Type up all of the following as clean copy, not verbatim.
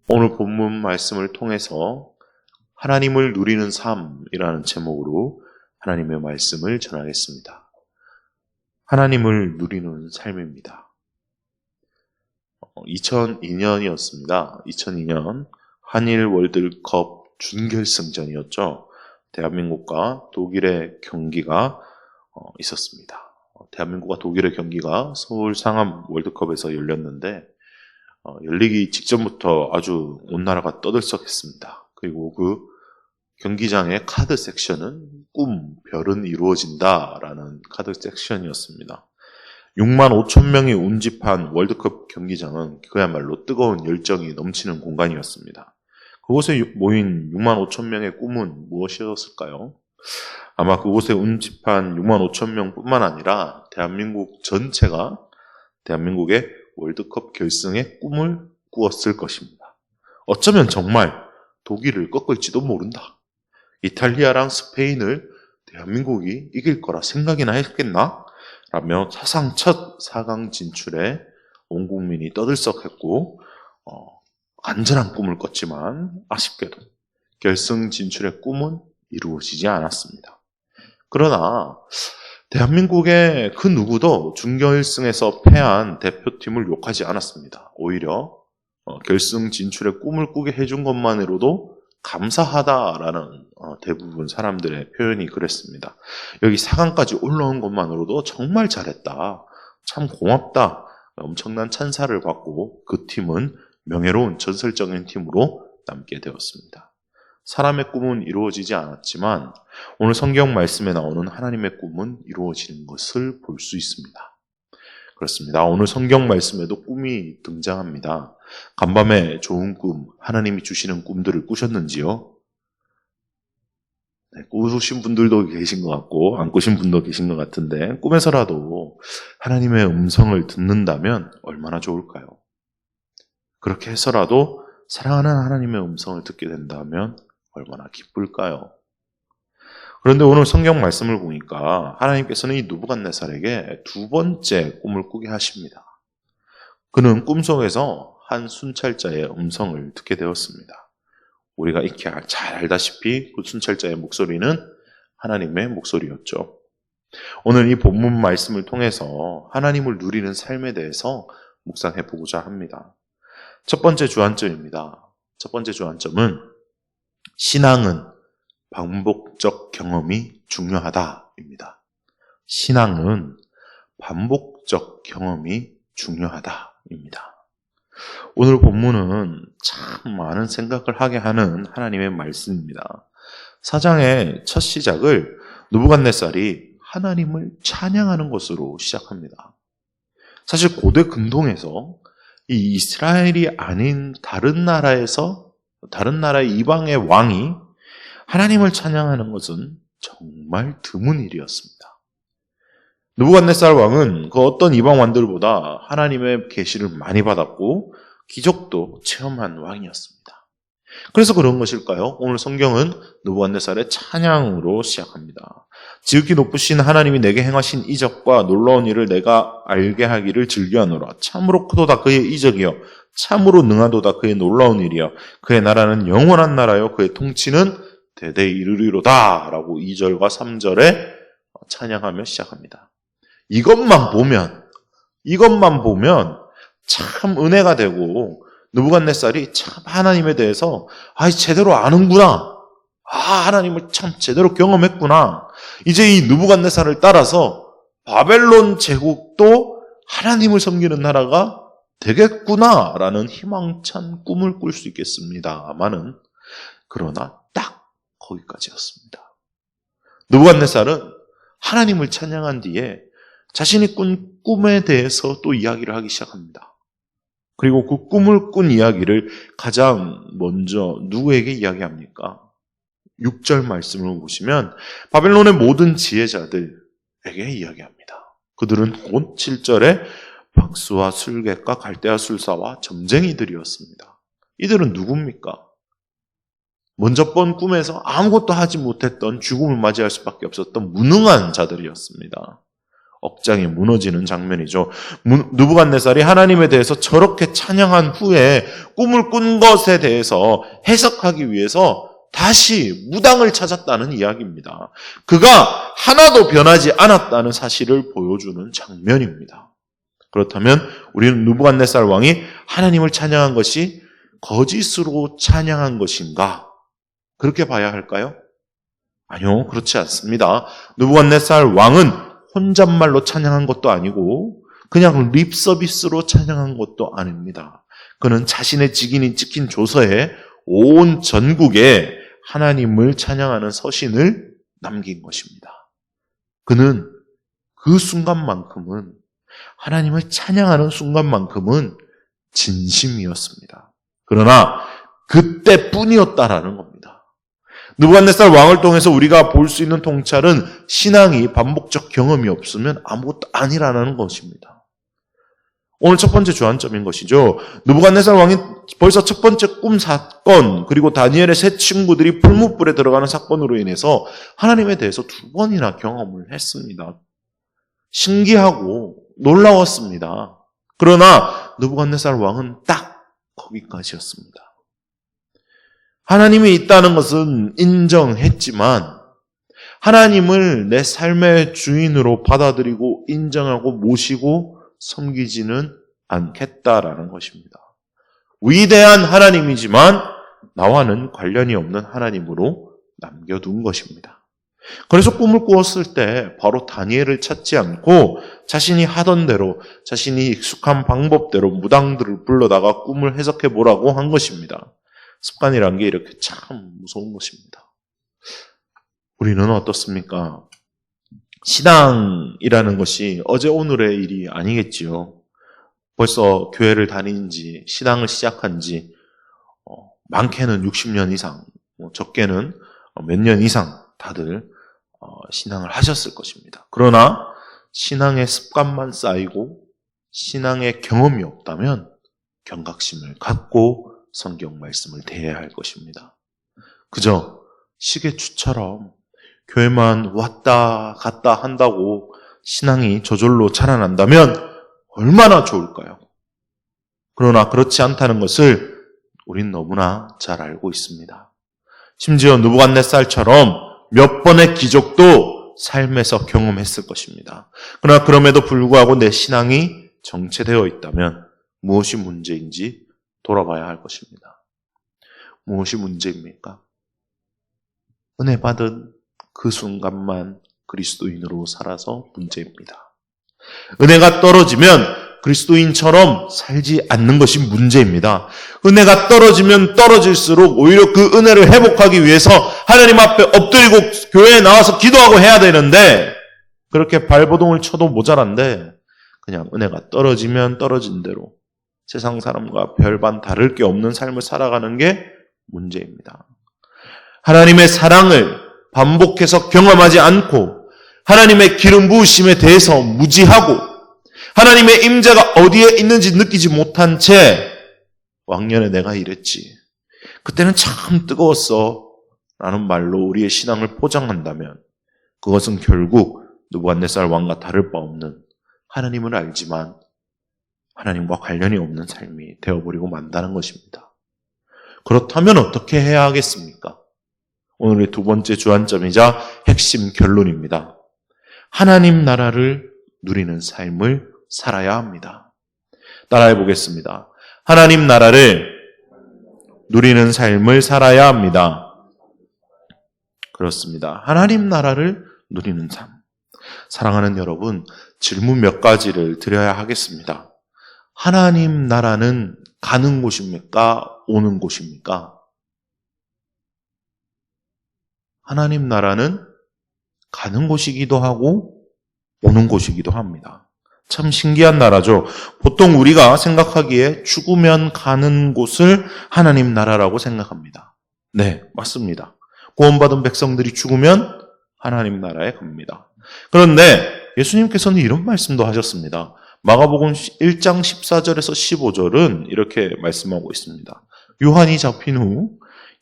오늘 본문 말씀을 통해서 하나님을 누리는 삶이라는 제목으로 하나님의 말씀을 전하겠습니다. 하나님을 누리는 삶입니다. 2002년이었습니다. 2002년 한일 월드컵 준결승전이었죠. 대한민국과 독일의 경기가 있었습니다. 대한민국과 독일의 경기가 서울 상암 월드컵에서 열렸는데 열리기 직전부터 아주 온 나라가 떠들썩했습니다. 그리고 그 경기장의 카드 섹션은 꿈, 별은 이루어진다라는 카드 섹션이었습니다. 6만 5천 명이 운집한 월드컵 경기장은 그야말로 뜨거운 열정이 넘치는 공간이었습니다. 그곳에 모인 6만 5천 명의 꿈은 무엇이었을까요? 아마 그곳에 운집한 6만 5천 명뿐만 아니라 대한민국 전체가 대한민국의 월드컵 결승의 꿈을 꾸었을 것입니다. 어쩌면 정말 독일을 꺾을지도 모른다. 이탈리아랑 스페인을 대한민국이 이길 거라 생각이나 했겠나? 라며 사상 첫 4강 진출에 온 국민이 떠들썩했고 안전한 꿈을 꿨지만 아쉽게도 결승 진출의 꿈은 이루어지지 않았습니다. 그러나 대한민국의 그 누구도 준결승에서 패한 대표팀을 욕하지 않았습니다. 오히려 결승 진출의 꿈을 꾸게 해준 것만으로도 감사하다라는 대부분 사람들의 표현이 그랬습니다. 여기 4강까지 올라온 것만으로도 정말 잘했다. 참 고맙다. 엄청난 찬사를 받고 그 팀은 명예로운 전설적인 팀으로 남게 되었습니다. 사람의 꿈은 이루어지지 않았지만 오늘 성경 말씀에 나오는 하나님의 꿈은 이루어지는 것을 볼 수 있습니다. 그렇습니다. 오늘 성경 말씀에도 꿈이 등장합니다. 간밤에 좋은 꿈, 하나님이 주시는 꿈들을 꾸셨는지요? 네, 꾸신 분들도 계신 것 같고 안 꾸신 분도 계신 것 같은데 꿈에서라도 하나님의 음성을 듣는다면 얼마나 좋을까요? 그렇게 해서라도 사랑하는 하나님의 음성을 듣게 된다면 얼마나 기쁠까요? 그런데 오늘 성경 말씀을 보니까 하나님께서는 이 누부갓네살에게 두 번째 꿈을 꾸게 하십니다. 그는 꿈속에서 한 순찰자의 음성을 듣게 되었습니다. 우리가 익히 잘 알다시피 그 순찰자의 목소리는 하나님의 목소리였죠. 오늘 이 본문 말씀을 통해서 하나님을 누리는 삶에 대해서 묵상해 보고자 합니다. 첫 번째 주안점입니다. 첫 번째 주안점은 신앙은 반복적 경험이 중요하다입니다. 신앙은 반복적 경험이 중요하다입니다. 오늘 본문은 참 많은 생각을 하게 하는 하나님의 말씀입니다. 4장의 첫 시작을 느부갓네살이 하나님을 찬양하는 것으로 시작합니다. 사실 고대 근동에서 이 이스라엘이 아닌 다른 나라의 이방의 왕이 하나님을 찬양하는 것은 정말 드문 일이었습니다. 느부갓네살 왕은 그 어떤 이방 왕들보다 하나님의 계시를 많이 받았고 기적도 체험한 왕이었습니다. 그래서 그런 것일까요? 오늘 성경은 느부갓네살의 찬양으로 시작합니다. 지극히 높으신 하나님이 내게 행하신 이적과 놀라운 일을 내가 알게 하기를 즐겨하노라. 참으로 크도다 그의 이적이여 참으로 능하도다 그의 놀라운 일이여 그의 나라는 영원한 나라여 그의 통치는 대대에 이르리로다 라고 2절과 3절에 찬양하며 시작합니다. 이것만 보면 참 은혜가 되고 느부갓네살이 참 하나님에 대해서 제대로 아는구나. 하나님을 참 제대로 경험했구나. 이제 이 느부갓네살을 따라서 바벨론 제국도 하나님을 섬기는 나라가 되겠구나라는 희망찬 꿈을 꿀 수 있겠습니다만은 그러나 딱 거기까지였습니다. 느부갓네살은 하나님을 찬양한 뒤에 자신이 꾼 꿈에 대해서 또 이야기를 하기 시작합니다. 그리고 그 꿈을 꾼 이야기를 가장 먼저 누구에게 이야기합니까? 6절 말씀을 보시면 바벨론의 모든 지혜자들에게 이야기합니다. 그들은 곧 7절에 박수와 술객과 갈대아 술사와 점쟁이들이었습니다. 이들은 누굽니까? 먼저 본 꿈에서 아무것도 하지 못했던 죽음을 맞이할 수밖에 없었던 무능한 자들이었습니다. 억장이 무너지는 장면이죠. 느부갓네살이 하나님에 대해서 저렇게 찬양한 후에 꿈을 꾼 것에 대해서 해석하기 위해서 다시 무당을 찾았다는 이야기입니다. 그가 하나도 변하지 않았다는 사실을 보여주는 장면입니다. 그렇다면 우리는 느부갓네살 왕이 하나님을 찬양한 것이 거짓으로 찬양한 것인가? 그렇게 봐야 할까요? 아니요, 그렇지 않습니다. 느부갓네살 왕은 혼잣말로 찬양한 것도 아니고 그냥 립서비스로 찬양한 것도 아닙니다. 그는 자신의 직인이 찍힌 조서에 온 전국에 하나님을 찬양하는 서신을 남긴 것입니다. 그는 그 순간만큼은, 하나님을 찬양하는 순간만큼은 진심이었습니다. 그러나 그때뿐이었다라는 겁니다. 느부갓네살 왕을 통해서 우리가 볼 수 있는 통찰은 신앙이 반복적 경험이 없으면 아무것도 아니라는 것입니다. 오늘 첫 번째 주안점인 것이죠. 느부갓네살 왕이 벌써 첫 번째 꿈 사건, 그리고 다니엘의 세 친구들이 풀무불에 들어가는 사건으로 인해서 하나님에 대해서 두 번이나 경험을 했습니다. 신기하고 놀라웠습니다. 그러나 느부갓네살 왕은 딱 거기까지였습니다. 하나님이 있다는 것은 인정했지만 하나님을 내 삶의 주인으로 받아들이고 인정하고 모시고 섬기지는 않겠다라는 것입니다. 위대한 하나님이지만 나와는 관련이 없는 하나님으로 남겨둔 것입니다. 그래서 꿈을 꾸었을 때 바로 다니엘을 찾지 않고 자신이 하던 대로, 자신이 익숙한 방법대로 무당들을 불러다가 꿈을 해석해 보라고 한 것입니다. 습관이란 게 이렇게 참 무서운 것입니다. 우리는 어떻습니까? 신앙이라는 것이 어제 오늘의 일이 아니겠지요. 벌써 교회를 다닌 지, 신앙을 시작한 지 많게는 60년 이상, 적게는 몇 년 이상 다들 신앙을 하셨을 것입니다. 그러나 신앙의 습관만 쌓이고 신앙의 경험이 없다면 경각심을 갖고 성경 말씀을 대해야 할 것입니다. 그저 시계추처럼 교회만 왔다 갔다 한다고 신앙이 저절로 자라난다면 얼마나 좋을까요? 그러나 그렇지 않다는 것을 우린 너무나 잘 알고 있습니다. 심지어 느부갓네살처럼 몇 번의 기적도 삶에서 경험했을 것입니다. 그러나 그럼에도 불구하고 내 신앙이 정체되어 있다면 무엇이 문제인지 돌아봐야 할 것입니다. 무엇이 문제입니까? 은혜 받은 그 순간만 그리스도인으로 살아서 문제입니다. 은혜가 떨어지면 그리스도인처럼 살지 않는 것이 문제입니다. 은혜가 떨어지면 떨어질수록 오히려 그 은혜를 회복하기 위해서 하나님 앞에 엎드리고 교회에 나와서 기도하고 해야 되는데 그렇게 발버둥을 쳐도 모자란데 그냥 은혜가 떨어지면 떨어진 대로 세상 사람과 별반 다를 게 없는 삶을 살아가는 게 문제입니다. 하나님의 사랑을 반복해서 경험하지 않고 하나님의 기름 부으심에 대해서 무지하고 하나님의 임재가 어디에 있는지 느끼지 못한 채 왕년에 내가 이랬지, 그때는 참 뜨거웠어 라는 말로 우리의 신앙을 포장한다면 그것은 결국 느부갓네살 왕과 다를 바 없는 하나님을 알지만 하나님과 관련이 없는 삶이 되어버리고 만다는 것입니다. 그렇다면 어떻게 해야 하겠습니까? 오늘의 두 번째 주안점이자 핵심 결론입니다. 하나님 나라를 누리는 삶을 살아야 합니다. 따라해 보겠습니다. 하나님 나라를 누리는 삶을 살아야 합니다. 그렇습니다. 하나님 나라를 누리는 삶. 사랑하는 여러분, 질문 몇 가지를 드려야 하겠습니다. 하나님 나라는 가는 곳입니까? 오는 곳입니까? 하나님 나라는 가는 곳이기도 하고 오는 곳이기도 합니다. 참 신기한 나라죠. 보통 우리가 생각하기에 죽으면 가는 곳을 하나님 나라라고 생각합니다. 네, 맞습니다. 구원받은 백성들이 죽으면 하나님 나라에 갑니다. 그런데 예수님께서는 이런 말씀도 하셨습니다. 마가복음 1장 14절에서 15절은 이렇게 말씀하고 있습니다. 유한이 잡힌 후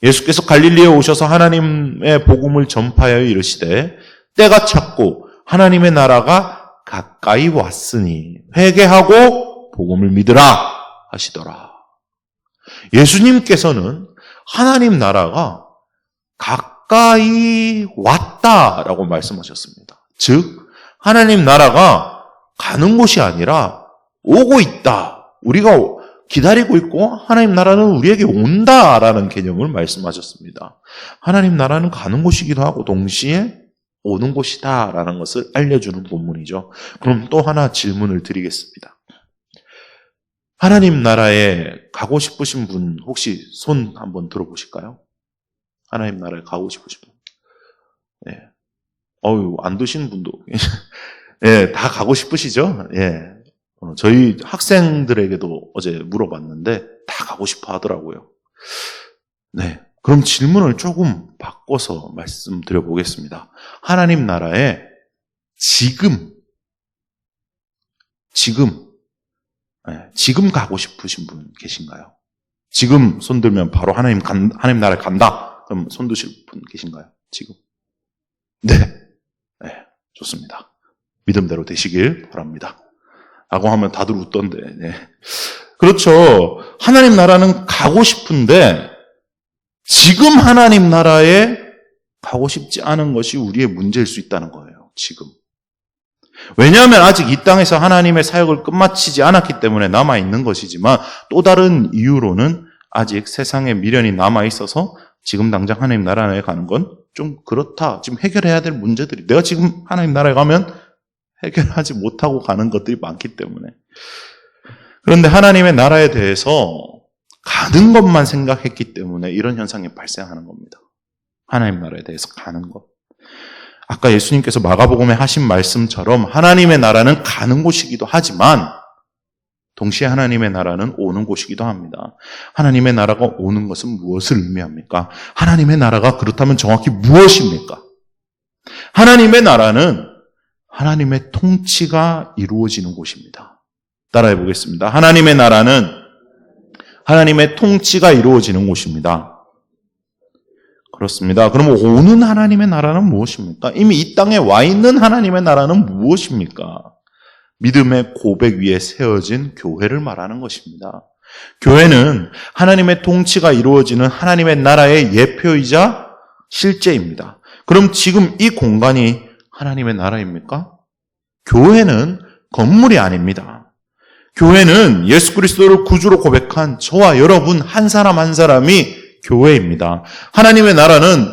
예수께서 갈릴리에 오셔서 하나님의 복음을 전파하여 이르시되 때가 찼고 하나님의 나라가 가까이 왔으니 회개하고 복음을 믿으라 하시더라. 예수님께서는 하나님 나라가 가까이 왔다라고 말씀하셨습니다. 즉 하나님 나라가 가는 곳이 아니라 오고 있다. 우리가 기다리고 있고 하나님 나라는 우리에게 온다라는 개념을 말씀하셨습니다. 하나님 나라는 가는 곳이기도 하고 동시에 오는 곳이다라는 것을 알려주는 본문이죠. 그럼 또 하나 질문을 드리겠습니다. 하나님 나라에 가고 싶으신 분 혹시 손 한번 들어보실까요? 하나님 나라에 가고 싶으신 분. 네. 안 드시는 분도. 예, 다 가고 싶으시죠? 예. 저희 학생들에게도 어제 물어봤는데 다 가고 싶어 하더라고요. 네. 그럼 질문을 조금 바꿔서 말씀드려 보겠습니다. 하나님 나라에 지금 가고 싶으신 분 계신가요? 지금 손 들면 바로 하나님 나라에 간다. 그럼 손 드실 분 계신가요? 지금? 네. 네. 좋습니다. 믿음대로 되시길 바랍니다. 라고 하면 다들 웃던데. 네. 그렇죠. 하나님 나라는 가고 싶은데 지금 하나님 나라에 가고 싶지 않은 것이 우리의 문제일 수 있다는 거예요. 지금. 왜냐하면 아직 이 땅에서 하나님의 사역을 끝마치지 않았기 때문에 남아있는 것이지만 또 다른 이유로는 아직 세상에 미련이 남아있어서 지금 당장 하나님 나라에 가는 건 좀 그렇다. 지금 해결해야 될 문제들이 내가 지금 하나님 나라에 가면 해결하지 못하고 가는 것들이 많기 때문에. 그런데 하나님의 나라에 대해서 가는 것만 생각했기 때문에 이런 현상이 발생하는 겁니다. 하나님 나라에 대해서 가는 것. 아까 예수님께서 마가복음에 하신 말씀처럼 하나님의 나라는 가는 곳이기도 하지만 동시에 하나님의 나라는 오는 곳이기도 합니다. 하나님의 나라가 오는 것은 무엇을 의미합니까? 하나님의 나라가 그렇다면 정확히 무엇입니까? 하나님의 나라는 하나님의 통치가 이루어지는 곳입니다. 따라해 보겠습니다. 하나님의 나라는 하나님의 통치가 이루어지는 곳입니다. 그렇습니다. 그럼 오는 하나님의 나라는 무엇입니까? 이미 이 땅에 와 있는 하나님의 나라는 무엇입니까? 믿음의 고백 위에 세워진 교회를 말하는 것입니다. 교회는 하나님의 통치가 이루어지는 하나님의 나라의 예표이자 실제입니다. 그럼 지금 이 공간이 하나님의 나라입니까? 교회는 건물이 아닙니다. 교회는 예수 그리스도를 구주로 고백한 저와 여러분 한 사람 한 사람이 교회입니다. 하나님의 나라는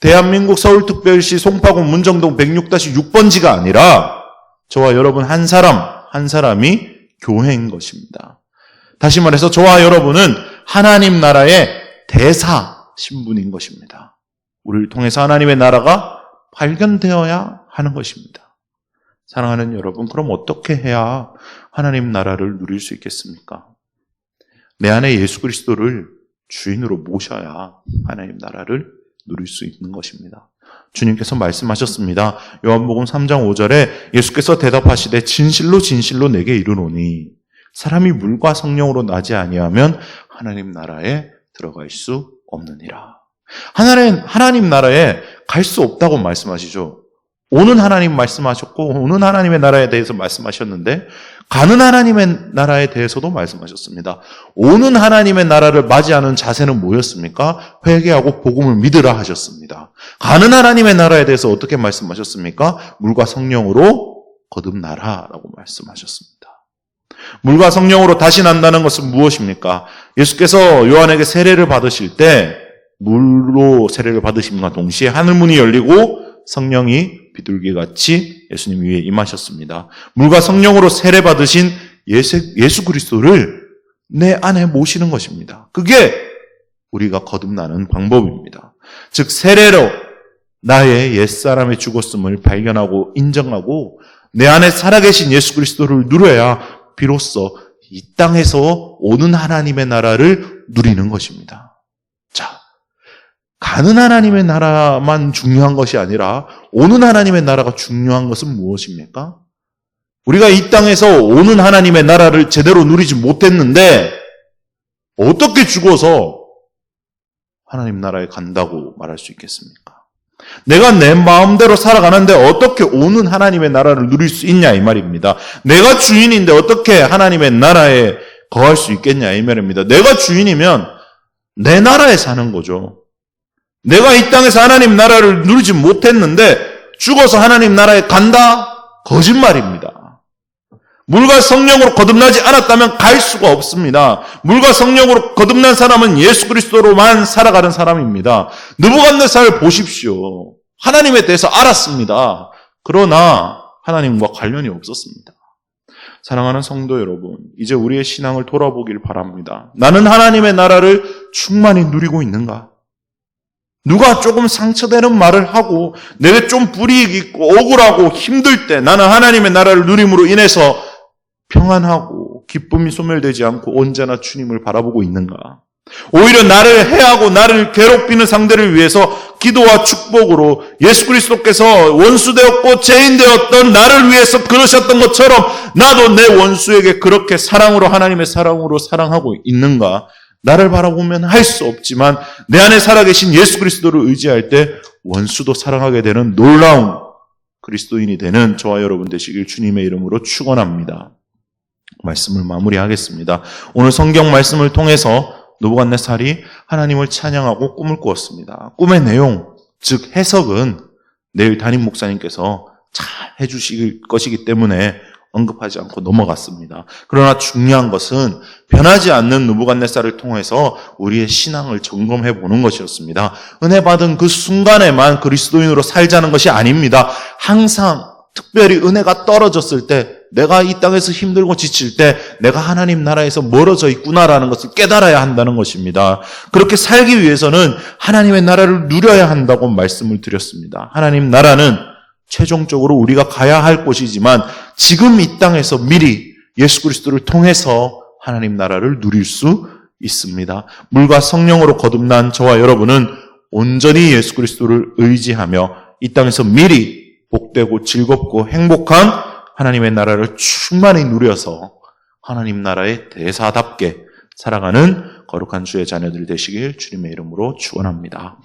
대한민국 서울특별시 송파구 문정동 106-6번지가 아니라 저와 여러분 한 사람이 교회인 것입니다. 다시 말해서 저와 여러분은 하나님 나라의 대사 신분인 것입니다. 우리를 통해서 하나님의 나라가 발견되어야 하는 것입니다. 사랑하는 여러분, 그럼 어떻게 해야 하나님 나라를 누릴 수 있겠습니까? 내 안에 예수 그리스도를 주인으로 모셔야 하나님 나라를 누릴 수 있는 것입니다. 주님께서 말씀하셨습니다. 요한복음 3장 5절에 예수께서 대답하시되 진실로 진실로 내게 이르노니 사람이 물과 성령으로 나지 아니하면 하나님 나라에 들어갈 수 없느니라. 하나님 나라에 갈 수 없다고 말씀하시죠. 오는 하나님 말씀하셨고 오는 하나님의 나라에 대해서 말씀하셨는데 가는 하나님의 나라에 대해서도 말씀하셨습니다. 오는 하나님의 나라를 맞이하는 자세는 뭐였습니까? 회개하고 복음을 믿으라 하셨습니다. 가는 하나님의 나라에 대해서 어떻게 말씀하셨습니까? 물과 성령으로 거듭나라라고 말씀하셨습니다. 물과 성령으로 다시 난다는 것은 무엇입니까? 예수께서 요한에게 세례를 받으실 때 물로 세례를 받으심과 동시에 하늘문이 열리고 성령이 비둘기같이 예수님 위에 임하셨습니다. 물과 성령으로 세례 받으신 예수 그리스도를 내 안에 모시는 것입니다. 그게 우리가 거듭나는 방법입니다. 즉 세례로 나의 옛사람의 죽었음을 발견하고 인정하고 내 안에 살아계신 예수 그리스도를 누려야 비로소 이 땅에서 오는 하나님의 나라를 누리는 것입니다. 자, 가는 하나님의 나라만 중요한 것이 아니라 오는 하나님의 나라가 중요한 것은 무엇입니까? 우리가 이 땅에서 오는 하나님의 나라를 제대로 누리지 못했는데 어떻게 죽어서 하나님 나라에 간다고 말할 수 있겠습니까? 내가 내 마음대로 살아가는데 어떻게 오는 하나님의 나라를 누릴 수 있냐 이 말입니다. 내가 주인인데 어떻게 하나님의 나라에 거할 수 있겠냐 이 말입니다. 내가 주인이면 내 나라에 사는 거죠. 내가 이 땅에서 하나님 나라를 누리지 못했는데 죽어서 하나님 나라에 간다? 거짓말입니다. 물과 성령으로 거듭나지 않았다면 갈 수가 없습니다. 물과 성령으로 거듭난 사람은 예수 그리스도로만 살아가는 사람입니다. 느부갓네살을 보십시오. 하나님에 대해서 알았습니다. 그러나 하나님과 관련이 없었습니다. 사랑하는 성도 여러분, 이제 우리의 신앙을 돌아보길 바랍니다. 나는 하나님의 나라를 충만히 누리고 있는가? 누가 조금 상처되는 말을 하고 내게 좀 불이익이 있고 억울하고 힘들 때 나는 하나님의 나라를 누림으로 인해서 평안하고 기쁨이 소멸되지 않고 언제나 주님을 바라보고 있는가? 오히려 나를 해하고 나를 괴롭히는 상대를 위해서 기도와 축복으로 예수 그리스도께서 원수되었고 죄인되었던 나를 위해서 그러셨던 것처럼 나도 내 원수에게 그렇게 사랑으로 하나님의 사랑으로 사랑하고 있는가? 나를 바라보면 할 수 없지만 내 안에 살아계신 예수 그리스도를 의지할 때 원수도 사랑하게 되는 놀라운 그리스도인이 되는 저와 여러분 되시길 주님의 이름으로 축원합니다. 말씀을 마무리하겠습니다. 오늘 성경 말씀을 통해서 느부갓네살이 하나님을 찬양하고 꿈을 꾸었습니다. 꿈의 내용, 즉 해석은 내일 담임 목사님께서 잘 해주실 것이기 때문에 언급하지 않고 넘어갔습니다. 그러나 중요한 것은 변하지 않는 느부갓네살을 통해서 우리의 신앙을 점검해 보는 것이었습니다. 은혜 받은 그 순간에만 그리스도인으로 살자는 것이 아닙니다. 항상 특별히 은혜가 떨어졌을 때 내가 이 땅에서 힘들고 지칠 때 내가 하나님 나라에서 멀어져 있구나라는 것을 깨달아야 한다는 것입니다. 그렇게 살기 위해서는 하나님의 나라를 누려야 한다고 말씀을 드렸습니다. 하나님 나라는 최종적으로 우리가 가야 할 곳이지만 지금 이 땅에서 미리 예수 그리스도를 통해서 하나님 나라를 누릴 수 있습니다. 물과 성령으로 거듭난 저와 여러분은 온전히 예수 그리스도를 의지하며 이 땅에서 미리 복되고 즐겁고 행복한 하나님의 나라를 충만히 누려서 하나님 나라의 대사답게 살아가는 거룩한 주의 자녀들이 되시길 주님의 이름으로 축원합니다.